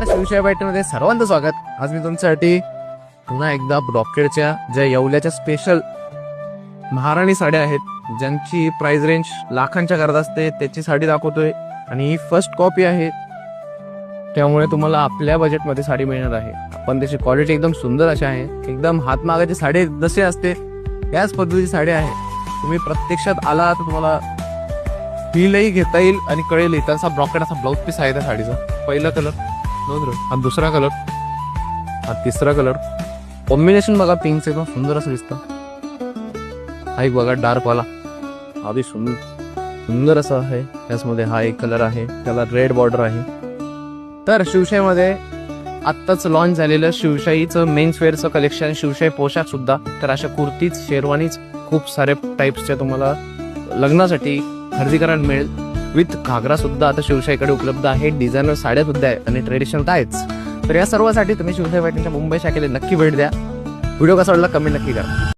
नमस्कार, शिवशाही पॅटर्नमध्ये सर्वांचं स्वागत. आज मी तुमच्यासाठी पुन्हा एकदा ब्रॉकेडच्या ज्या येवल्याच्या स्पेशल महाराणी साड्या आहेत, ज्यांची प्राइस रेंज लाखांच्या घरात असते, त्याची साडी दाखवतोय. आणि ही फर्स्ट कॉपी आहे, त्यामुळे तुम्हाला आपल्या बजेटमध्ये साडी मिळणार आहे. पण त्याची क्वालिटी एकदम सुंदर अशी आहे. एकदम हातमागाची साडी जसे असते त्याच पद्धतीची साडी आहे. तुम्ही प्रत्यक्षात आला तर तुम्हाला फीलही घेता येईल आणि कळेल. इथं ब्रॉकेड असा ब्लाउज पीस आहे त्या साडीचा. पहिला कलर, हा दुसरा कलर, हा तिसरा कलर. कॉम्बिनेशन बघा, पिंकचं एकदम सुंदर असं दिसतं. हा एक बघा डार्क वाला, हा बी सुंदर असं आहे. त्याचमध्ये हा एक कलर आहे, त्याला रेड बॉर्डर आहे. तर शिवशाहीमध्ये आत्ताच लॉन्च झालेलं शिवशाहीचं मेन्सवेअरचं कलेक्शन, शिवशाही पोशाख सुद्धा. तर अशा कुर्तीज, शेरवानीज खूप सारे टाईप्सच्या तुम्हाला लग्नासाठी खरेदी करायला मिळेल. विथ घागरा सुद्धा आता शिवशाहीकडे उपलब्ध आहे. डिझायनर साड्या सुद्धा आहेत आणि ट्रेडिशनल तर आहेच. तर या सर्वासाठी तुम्ही शिवशाही पॅटर्नच्या मुंबई शाखेला नक्की भेट द्या. व्हिडिओ कसा वाटला कमेंट नक्की करा.